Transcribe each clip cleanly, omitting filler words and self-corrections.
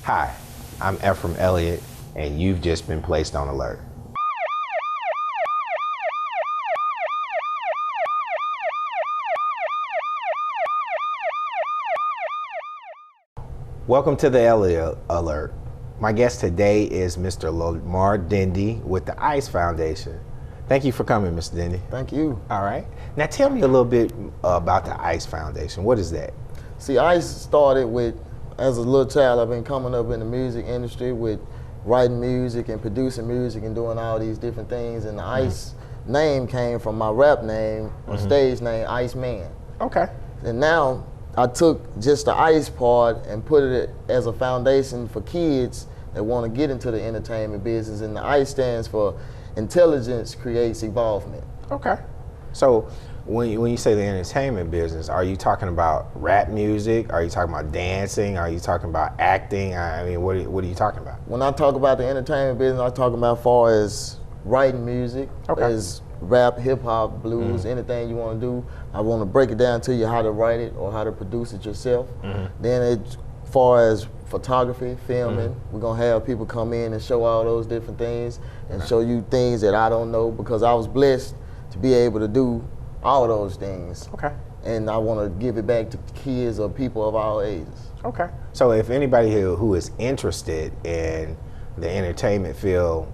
Hi, I'm Ephraim Elliott, and you've just been placed on alert. Welcome to the Elliott Alert. My guest today is Mr. Lamar Dendy with the ICE Foundation. Thank you for coming, Mr. Dendy. Thank you. All right. Now tell me a little bit about the ICE Foundation. What is that? See, ICE started with, as a little child, I've been coming up in the music industry with writing music and producing music and doing all these different things. And the ICE name came from my rap name, or stage name, Ice Man. Okay. And now I took just the ICE part and put it as a foundation for kids that want to get into the entertainment business. And the ICE stands for Intelligence Creates Evolvement. Okay. So when you say the entertainment business, are you talking about rap music? Are you talking about dancing? Are you talking about acting? I mean, what are you talking about? When I talk about the entertainment business, I talk about far as writing music, as rap, hip hop, blues, anything you want to do. I want to break it down to you how to write it or how to produce it yourself. Then as far as photography, filming, we're going to have people come in and show all those different things and show you things that I don't know, because I was blessed to be able to do all those things. Okay. And I want to give it back to kids or people of all ages. Okay. So if anybody here who is interested in the entertainment field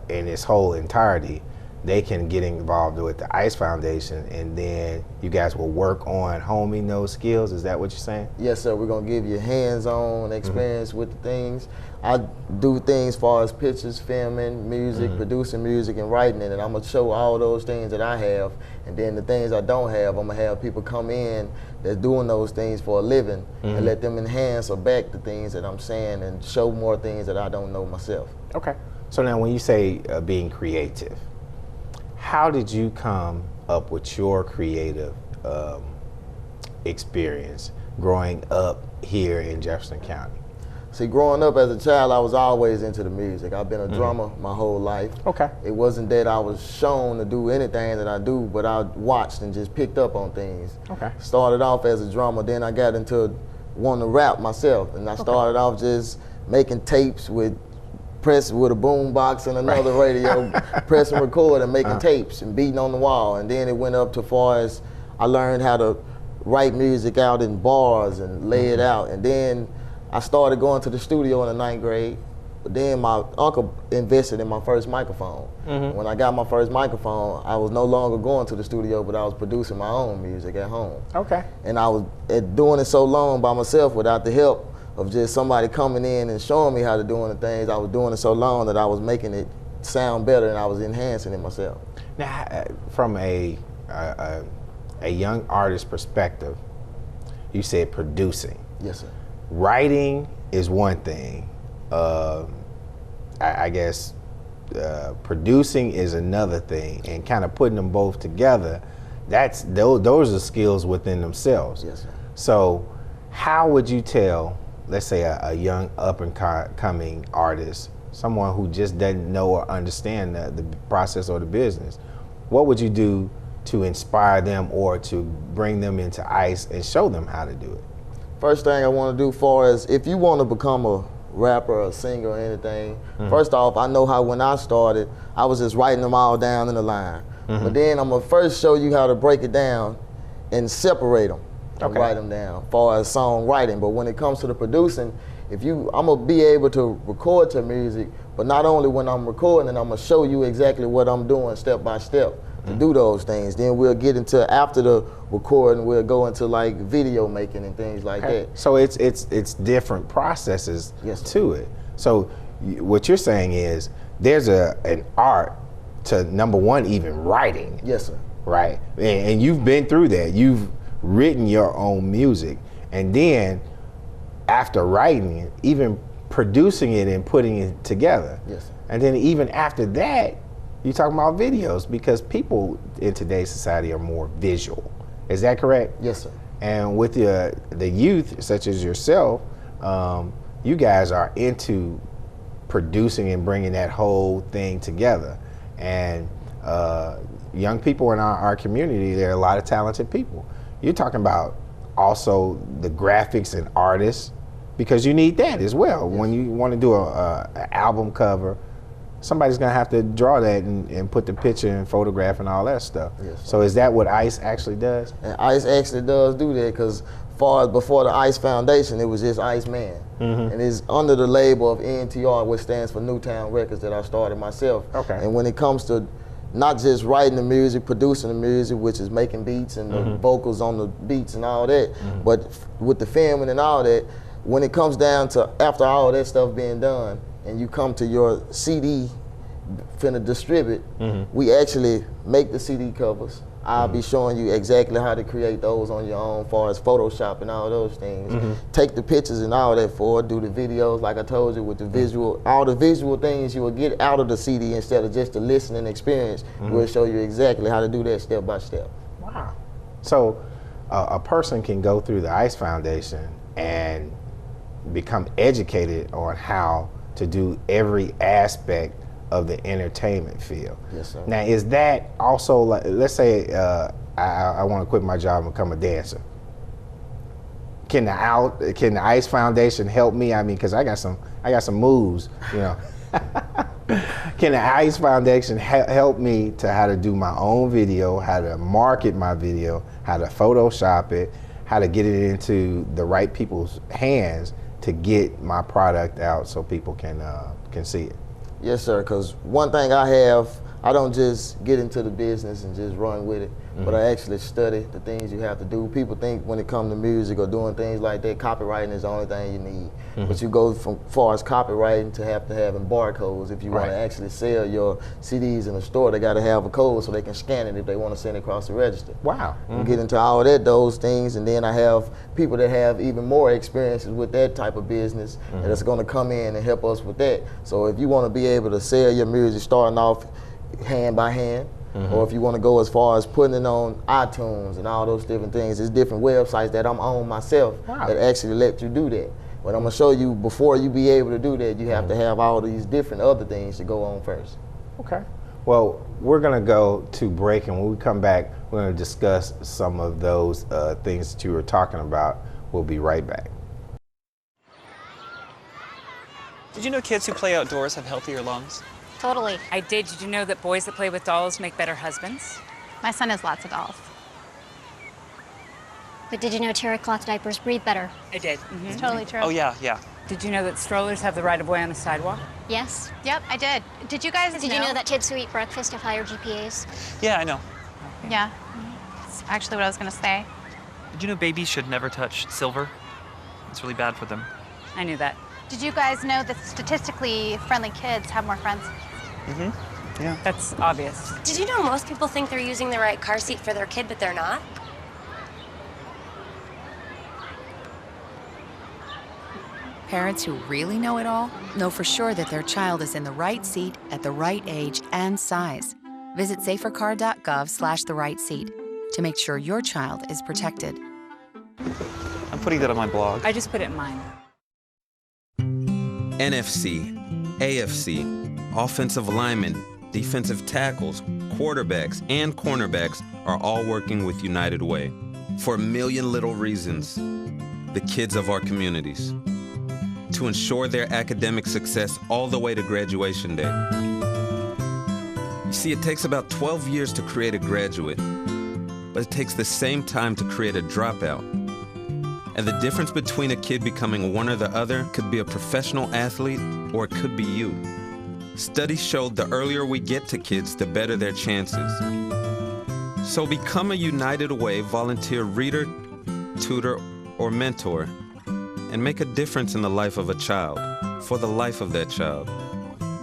in its whole entirety, they can get involved with the ICE Foundation, and then you guys will work on homing those skills. Is that what you're saying? Yes, sir. We're going to give you hands-on experience with the things. I do things as far as pictures, filming, music, producing music, and writing it, and I'm going to show all those things that I have, and then the things I don't have, I'm going to have people come in that's doing those things for a living and let them enhance or back the things that I'm saying and show more things that I don't know myself. Okay. So now when you say being creative, how did you come up with your creative experience growing up here in Jefferson County? See, growing up as a child, I was always into the music. I've been a drummer my whole life. Okay. It wasn't that I was shown to do anything that I do, but I watched and just picked up on things. Okay. Started off as a drummer, then I got into wanting to rap myself, and I started off just making tapes with a boom box and another radio, press and record and making tapes and beating on the wall. And then it went up to far as I learned how to write music out in bars and lay it out. And then I started going to the studio in the 9th grade. But then my uncle invested in my first microphone. When I got my first microphone, I was no longer going to the studio, but I was producing my own music at home. Okay. And I was doing it so long by myself without the help of just somebody coming in and showing me how to do the things. I was doing it so long that I was making it sound better and I was enhancing it myself. Now, from a young artist perspective, you said producing. Yes, sir. Writing is one thing. I guess producing is another thing, and kind of putting them both together, those are skills within themselves. Yes, sir. So how would you tell, let's say a young up-and-coming artist, someone who just doesn't know or understand the process or the business, what would you do to inspire them or to bring them into ICE and show them how to do it? First thing I want to do far as if you want to become a rapper, a singer, or anything, first off, I know how when I started, I was just writing them all down in a line. But then I'm going to first show you how to break it down and separate them. And write them down, as far as songwriting. But when it comes to the producing, I'm gonna be able to record to music, but not only when I'm recording, I'm gonna show you exactly what I'm doing step by step to do those things. Then we'll get into, after the recording, we'll go into like video making and things like that. So it's different processes to it. So what you're saying is there's an art to, number one, even writing. Yes, sir. Right, and you've been through that. You've written your own music, and then after writing it, even producing it and putting it together. Yes. And then even after that, you're talking about videos, because people in today's society are more visual. Is that correct? Yes, sir. And with the youth, such as yourself, you guys are into producing and bringing that whole thing together. And young people in our community, there are a lot of talented people. You're talking about also the graphics and artists because you need that as well. When you want to do an album cover, somebody's gonna have to draw that and put the picture and photograph and all that stuff. So is that what ICE actually does? And ICE actually does do that, because before the ICE Foundation, it was just ICE Man. And it's under the label of NTR, which stands for Newtown Records, that I started myself. And when it comes to not just writing the music, producing the music, which is making beats and the vocals on the beats and all that, but with the filming and all that, when it comes down to after all that stuff being done, and you come to your CD finna distribute, we actually make the CD covers. I'll be showing you exactly how to create those on your own, as far as Photoshop and all those things. Take the pictures and all that for it, do the videos, like I told you, with the visual, all the visual things you will get out of the CD instead of just the listening experience. We'll show you exactly how to do that step by step. Wow. So a person can go through the ICE Foundation and become educated on how to do every aspect of the entertainment field. Yes, sir. Now, is that also, like, let's say I want to quit my job and become a dancer. Can the ICE Foundation help me? I mean, because I got some moves, you know. Can the ICE Foundation help me to how to do my own video, how to market my video, how to Photoshop it, how to get it into the right people's hands to get my product out so people can see it? Yes, sir, because one thing I don't just get into the business and just run with it, but I actually study the things you have to do. People think when it comes to music or doing things like that, copywriting is the only thing you need. But you go from far as copywriting to having barcodes. If you want to actually sell your CDs in a store, they got to have a code so they can scan it if they want to send it across the register. Wow. You get into all those things, and then I have people that have even more experiences with that type of business that's going to come in and help us with that. So if you want to be able to sell your music starting off hand by hand, or if you want to go as far as putting it on iTunes and all those different things, there's different websites that I'm on myself that actually let you do that. But I'm going to show you, before you be able to do that, you have to have all these different other things to go on first. Okay. Well, we're going to go to break, and when we come back, we're going to discuss some of those things that you were talking about. We'll be right back. Did you know kids who play outdoors have healthier lungs? Totally. I did. Did you know that boys that play with dolls make better husbands? My son has lots of dolls. But did you know terry cloth diapers breathe better? I did. It's totally true. Oh, yeah. Did you know that strollers have the right of way on a sidewalk? Yes. Yep, I did. Did you guys Did you know that kids who eat breakfast have higher GPAs? Yeah, I know. Yeah. That's actually what I was going to say. Did you know babies should never touch silver? It's really bad for them. I knew that. Did you guys know that statistically friendly kids have more friends? Yeah. That's obvious. Did you know most people think they're using the right car seat for their kid, but they're not? Parents who really know it all know for sure that their child is in the right seat at the right age and size. Visit safercar.gov/the right seat to make sure your child is protected. I'm putting that on my blog. I just put it in mine. NFC, AFC, offensive linemen, defensive tackles, quarterbacks, and cornerbacks are all working with United Way for a million little reasons. The kids of our communities. To ensure their academic success all the way to graduation day. You see, it takes about 12 years to create a graduate, but it takes the same time to create a dropout. And the difference between a kid becoming one or the other could be a professional athlete, or it could be you. Studies showed the earlier we get to kids, the better their chances. So become a United Way volunteer reader, tutor, or mentor, and make a difference in the life of a child, for the life of that child.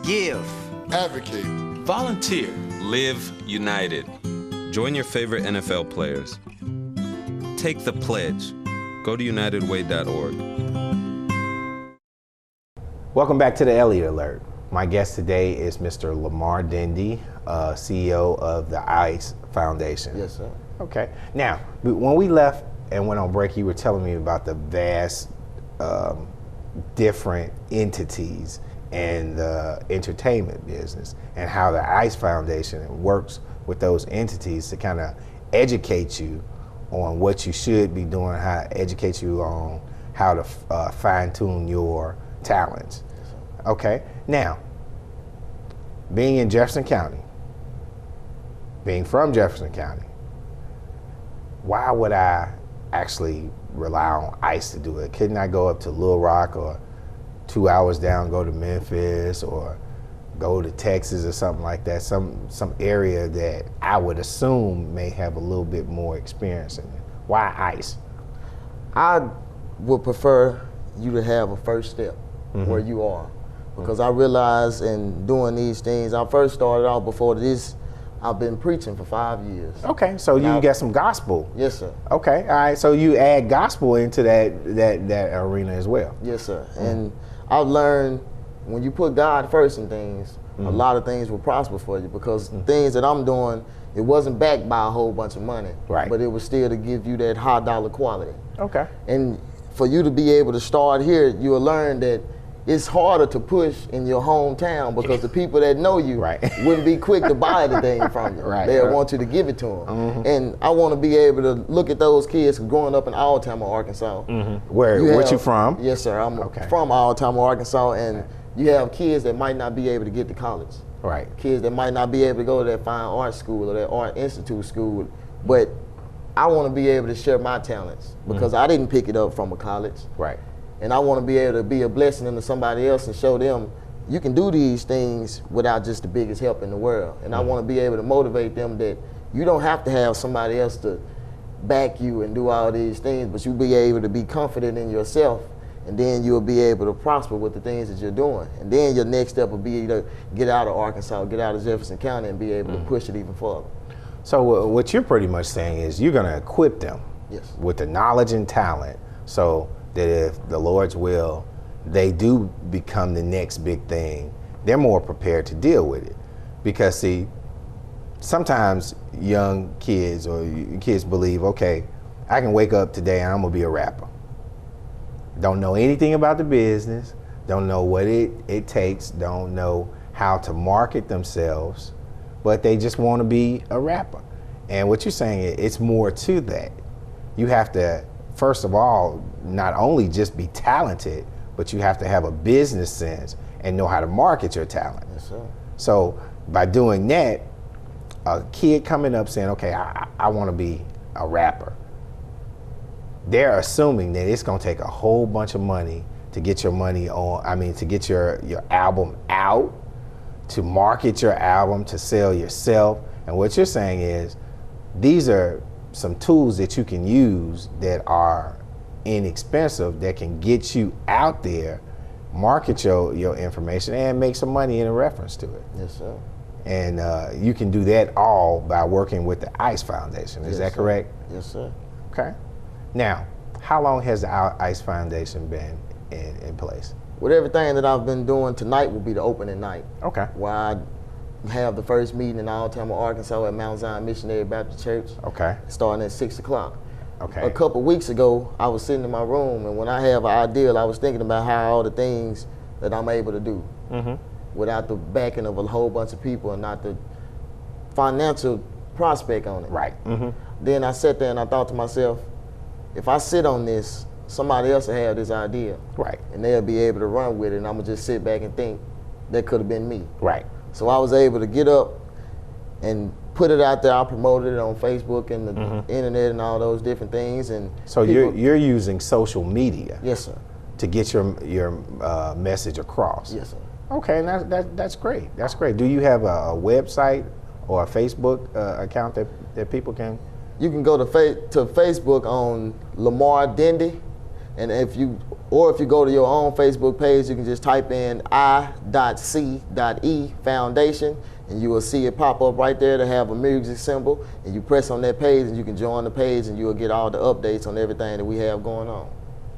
Give. Advocate. Volunteer. Live United. Join your favorite NFL players. Take the pledge. Go to unitedway.org. Welcome back to the Elliott Alert. My guest today is Mr. Lamar Dendy, CEO of the ICE Foundation. Yes, sir. Okay. Now, when we left and went on break, you were telling me about the vast different entities in the entertainment business and how the ICE Foundation works with those entities to kind of educate you on what you should be doing, how to educate you on how to fine tune your talents. Okay, now, being in Jefferson County, being from Jefferson County, why would I actually rely on ICE to do it? Couldn't I go up to Little Rock or 2 hours down, go to Memphis or go to Texas or something like that, some area that I would assume may have a little bit more experience in it? Why ICE? I would prefer you to have a first step where you are, because I realized in doing these things, I first started out before this, I've been preaching for 5 years. Okay, so you got some gospel. Yes, sir. Okay, all right, so you add gospel into that arena as well. Yes, sir. And I've learned when you put God first in things, a lot of things will prosper for you, because the things that I'm doing, it wasn't backed by a whole bunch of money, right? But it was still to give you that high dollar quality. Okay. And for you to be able to start here, you'll learn that it's harder to push in your hometown, because the people that know you wouldn't be quick to buy the thing from you. They'll want you to give it to them. And I want to be able to look at those kids growing up in Altamont, Arkansas. Where you from? Yes, sir. I'm from Altamont, Arkansas, and you have kids that might not be able to get to college. Right. Kids that might not be able to go to that fine art school or that art institute school, but I want to be able to share my talents, because I didn't pick it up from a college. Right. And I want to be able to be a blessing into somebody else and show them you can do these things without just the biggest help in the world. And I want to be able to motivate them that you don't have to have somebody else to back you and do all these things, but you'll be able to be confident in yourself, and then you'll be able to prosper with the things that you're doing. And then your next step will be to get out of Arkansas, get out of Jefferson County, and be able to push it even further. So what you're pretty much saying is you're going to equip them with the knowledge and talent, so that if the Lord's will, they do become the next big thing, they're more prepared to deal with it. Because see, sometimes young kids or kids believe, okay, I can wake up today and I'm gonna be a rapper. Don't know anything about the business, don't know what it takes, don't know how to market themselves, but they just want to be a rapper. And what you're saying is it's more to that. You have to, first of all, not only just be talented, but you have to have a business sense and know how to market your talent. Yes, sir. So by doing that, a kid coming up saying, okay, I want to be a rapper, they're assuming that it's going to take a whole bunch of money to get your money on, to get your album out, to market your album, to sell yourself. And what you're saying is these are some tools that you can use that are inexpensive, that can get you out there, market your information, and make some money in reference to it. Yes, sir. And you can do that all by working with the ICE Foundation. Is that correct? Yes, sir. Okay. Now, how long has the ICE Foundation been in place? With everything that I've been doing, tonight will be the opening night. Okay. Where I have the first meeting in Altamont, Arkansas at Mount Zion Missionary Baptist Church. Okay. Starting at 6 o'clock. Okay. A couple weeks ago, I was sitting in my room, and when I have an ideal, I was thinking about how all the things that I'm able to do without the backing of a whole bunch of people and not the financial prospect on it. Right. Then I sat there and I thought to myself, if I sit on this, somebody else will have this idea. Right. And they'll be able to run with it, and I'm gonna just sit back and think that could have been me. Right. So I was able to get up and put it out there. I promoted it on Facebook and the internet and all those different things. And so you're using social media. Yes, sir. To get your message across. Yes, sir. Okay, and that's great. That's great. Do you have a website or a Facebook account that people can? You can go to Facebook on Lamar Dendy, and if you go to your own Facebook page, you can just type in I.C.E Foundation, and you will see it pop up right there to have a music symbol, and you press on that page and you can join the page and you will get all the updates on everything that we have going on.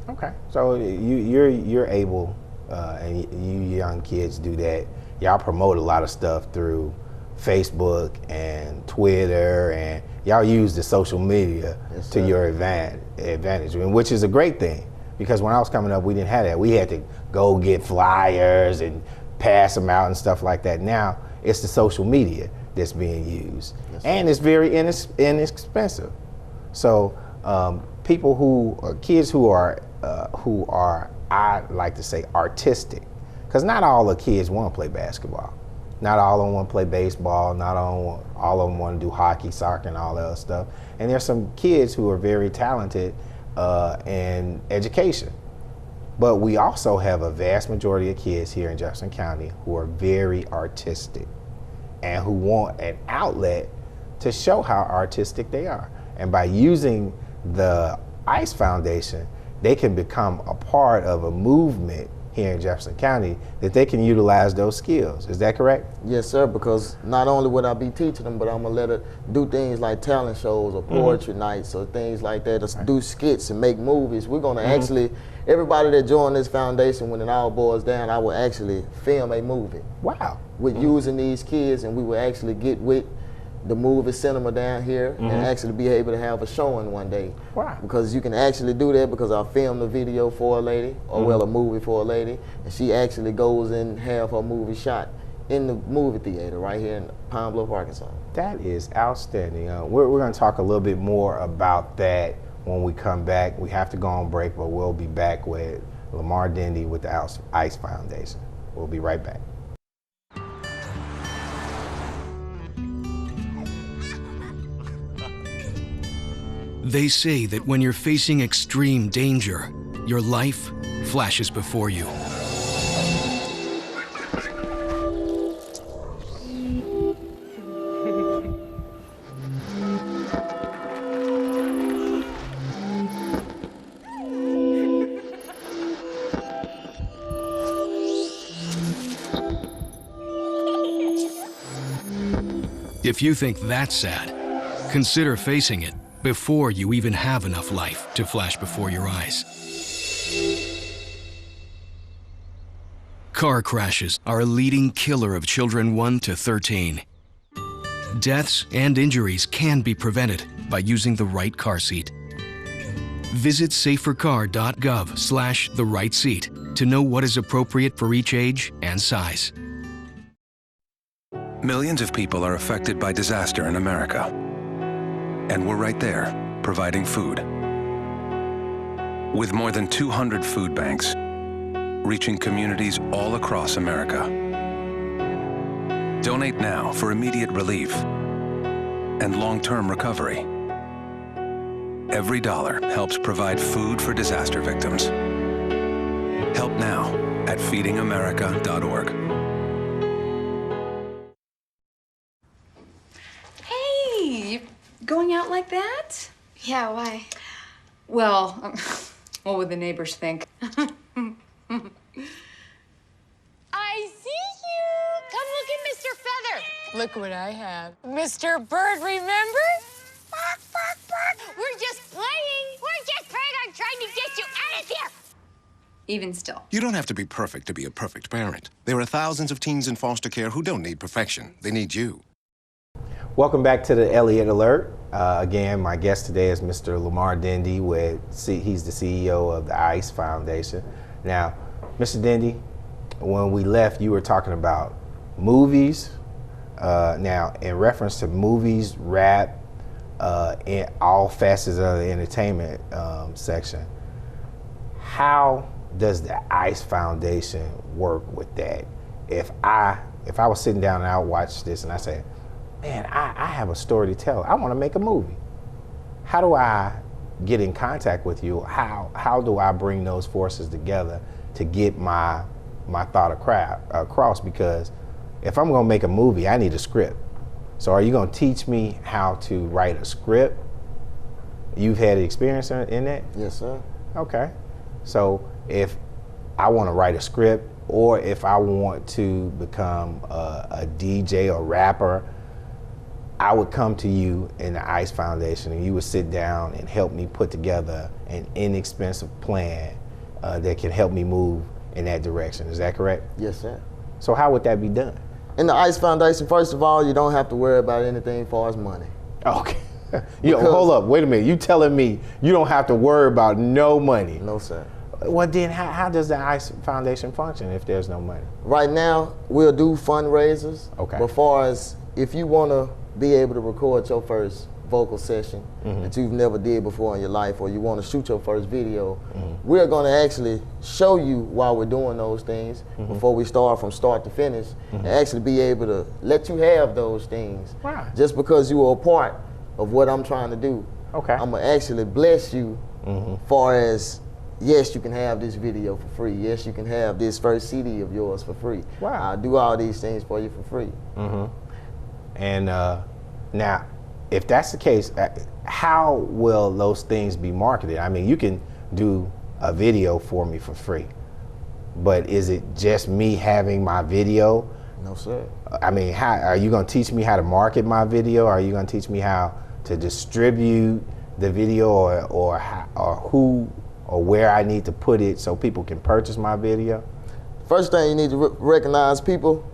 Okay, so you're able, and you young kids do that. Y'all promote a lot of stuff through Facebook and Twitter, and y'all use the social media to your advantage, which is a great thing, because when I was coming up, we didn't have that. We had to go get flyers and pass them out and stuff like that. Now it's the social media that's being used, and it's very inexpensive. So kids who are who are, I like to say, artistic. Because not all the kids want to play basketball. Not all of them want to play baseball. Not all of them want to do hockey, soccer, and all that other stuff. And there's some kids who are very talented in education. But we also have a vast majority of kids here in Jefferson County who are very artistic and who want an outlet to show how artistic they are. And by using the ICE Foundation, they can become a part of a movement here in Jefferson County that they can utilize those skills. Is that correct? Yes, sir, because not only would I be teaching them, but I'm gonna let her do things like talent shows or poetry nights or things like that, or do skits and make movies. We're gonna actually, everybody that joined this foundation, when it all boils down, I will actually film a movie. Wow. With using these kids, and we will actually get with the movie cinema down here and actually be able to have a showing one day. Wow. Because you can actually do that, because I filmed a video for a lady, or well, a movie for a lady, and she actually goes and have her movie shot in the movie theater right here in Pine Bluff, Arkansas. That is outstanding. We're going to talk a little bit more about that when we come back. We have to go on break, but we'll be back with Lamar Dendy with the ICE Foundation. We'll be right back. They say that when you're facing extreme danger, your life flashes before you. If you think that's sad, consider facing it before you even have enough life to flash before your eyes. Car crashes are a leading killer of children 1 to 13. Deaths and injuries can be prevented by using the right car seat. Visit safercar.gov/the-right-seat to know what is appropriate for each age and size. Millions of people are affected by disaster in America. And we're right there, providing food. With more than 200 food banks, reaching communities all across America. Donate now for immediate relief and long-term recovery. Every dollar helps provide food for disaster victims. Help now at feedingamerica.org. Going out like that? Yeah, why? Well, what would the neighbors think? I see you! Come look at Mr. Feather. Look what I have. Mr. Bird, remember? Bark, bark, bark. We're just playing. We're just praying on trying to get you out of here. Even still. You don't have to be perfect to be a perfect parent. There are thousands of teens in foster care who don't need perfection. They need you. Welcome back to the Elliott Alert. Again, my guest today is Mr. Lamar Dendy. He's the CEO of the ICE Foundation. Now, Mr. Dendy, when we left, you were talking about movies. Now, in reference to movies, rap, in all facets of the entertainment section, how does the ICE Foundation work with that? If I was sitting down and I watched this and I said, man, I have a story to tell. I want to make a movie. How do I get in contact with you? How do I bring those forces together to get my thought across? Because if I'm going to make a movie, I need a script. So are you going to teach me how to write a script? You've had experience in that? Yes, sir. Okay. So if I want to write a script, or if I want to become a DJ or rapper, I would come to you in the ICE Foundation and you would sit down and help me put together an inexpensive plan that can help me move in that direction. Is that correct? Yes, sir. So how would that be done? In the ICE Foundation, first of all, you don't have to worry about anything as far as money. Okay. Hold up, wait a minute. You telling me you don't have to worry about no money? No, sir. Well, then how does the ICE Foundation function if there's no money? Right now, we'll do fundraisers. Okay. But far as if you want to be able to record your first vocal session that you've never did before in your life, or you want to shoot your first video, we're going to actually show you while we're doing those things before we start from start to finish, and actually be able to let you have those things. Wow. Just because you were a part of what I'm trying to do. Okay. I'm going to actually bless you far as, yes, you can have this video for free. Yes, you can have this first CD of yours for free. Wow. I'll do all these things for you for free. And now, if that's the case, how will those things be marketed? I mean, you can do a video for me for free, but is it just me having my video? No, sir. I mean, how are you going to teach me how to market my video? Are you going to teach me how to distribute the video, or who or where I need to put it so people can purchase my video? First thing you need to recognize, people,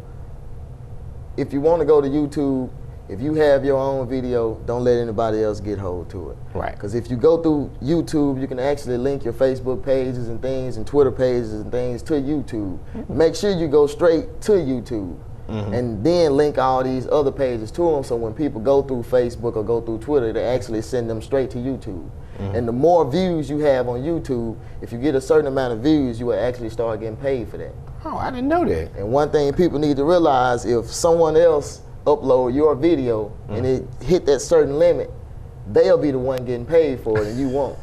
if you want to go to YouTube, if you have your own video, don't let anybody else get hold to it. Right. Because if you go through YouTube, you can actually link your Facebook pages and things and Twitter pages and things to YouTube. Make sure you go straight to YouTube and then link all these other pages to them, so when people go through Facebook or go through Twitter, they actually send them straight to YouTube. And the more views you have on YouTube, if you get a certain amount of views, you will actually start getting paid for that. Oh, I didn't know that. And one thing people need to realize, if someone else upload your video and it hit that certain limit, they'll be the one getting paid for it and you won't.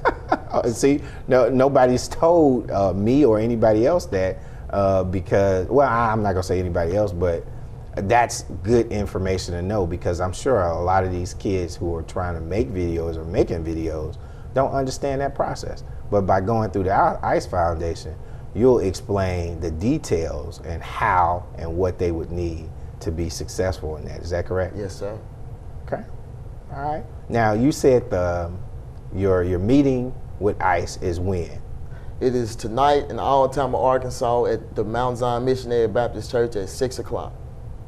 See, nobody's told me or anybody else that because, well, I'm not gonna say anybody else, but that's good information to know, because I'm sure a lot of these kids who are trying to make videos or making videos don't understand that process. But by going through the ICE Foundation, you'll explain the details and how and what they would need to be successful in that. Is that correct? Yes, sir. Okay. All right. Now, you said your meeting with ICE is when? It is tonight in Alabama, Arkansas, at the Mount Zion Missionary Baptist Church at 6 o'clock.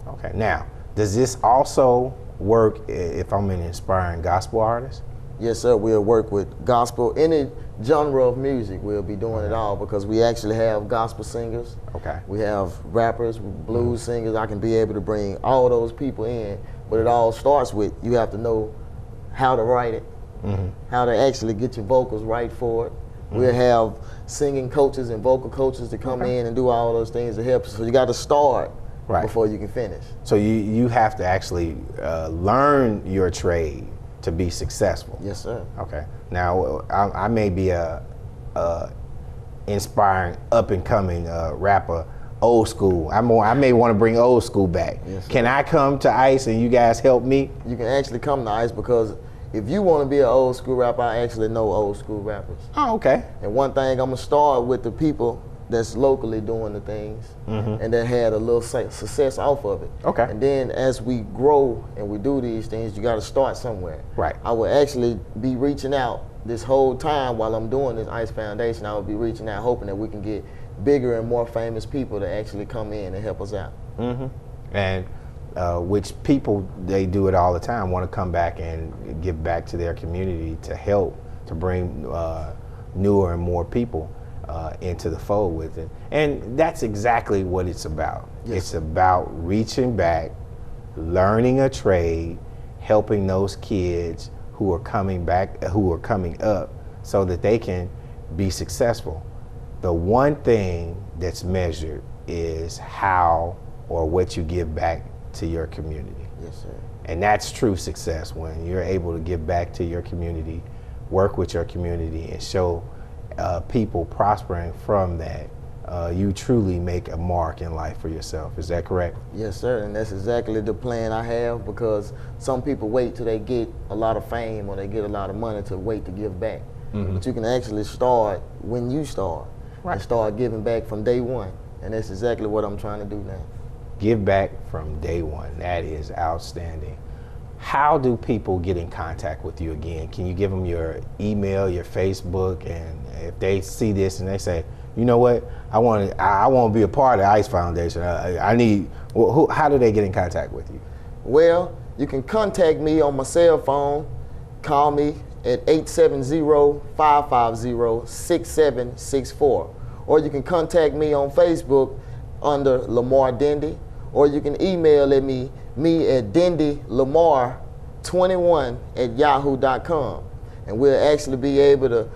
Okay. Now, does this also work if I'm an inspiring gospel artist? Yes, sir. We'll work with gospel, any genre of music. We'll be doing it all, because we actually have gospel singers. Okay. We have rappers, blues singers. I can be able to bring all those people in, but it all starts with, you have to know how to write it, how to actually get your vocals right for it. We'll have singing coaches and vocal coaches to come in and do all those things to help. So you got to start before you can finish. So you have to actually learn your trade to be successful. Yes, sir. Okay. Now, I may be a inspiring up and coming rapper, old school. I may want to bring old school back. Yes, can I come to ICE and you guys help me? You can actually come to ICE, because if you want to be an old school rapper, I actually know old school rappers. Oh, okay. And one thing, I'm gonna start with the people that's locally doing the things and that had a little success off of it. Okay. And then as we grow and we do these things, you got to start somewhere. Right. I will actually be reaching out this whole time while I'm doing this ICE Foundation. I will be reaching out, hoping that we can get bigger and more famous people to actually come in and help us out. And which people, they do it all the time, want to come back and give back to their community to help to bring newer and more people into the fold with it. And that's exactly what it's about. Yes. It's about reaching back, learning a trade, helping those kids who are coming back, who are coming up, so that they can be successful. The one thing that's measured is how or what you give back to your community. Yes, sir. And that's true success, when you're able to give back to your community, work with your community, and show people prospering from that. You truly make a mark in life for yourself. Is that correct? Yes, sir. And that's exactly the plan I have, because some people wait till they get a lot of fame or they get a lot of money to wait to give back. But you can actually start when you start and start giving back from day one. And that's exactly what I'm trying to do now. Give back from day one. That is outstanding. How do people get in contact with you again? Can you give them your email, your Facebook, and if they see this and they say, you know what, I want to be a part of the ICE Foundation. I need. How do they get in contact with you? Well, you can contact me on my cell phone. Call me at 870-550-6764. Or you can contact me on Facebook under Lamar Dendy. Or you can email at me at dendylamar 21@yahoo.com. And we'll actually be able to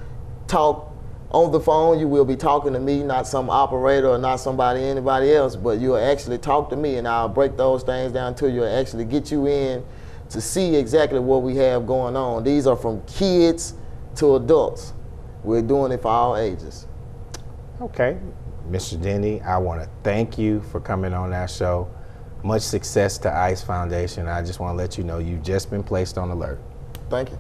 talk on the phone. You will be talking to me, not some operator or not anybody else, but you'll actually talk to me, and I'll break those things down to you and actually get you in to see exactly what we have going on. These are from kids to adults. We're doing it for all ages. Okay. Mr. Dendy, I want to thank you for coming on our show. Much success to ICE Foundation. I just want to let you know you've just been placed on alert. Thank you.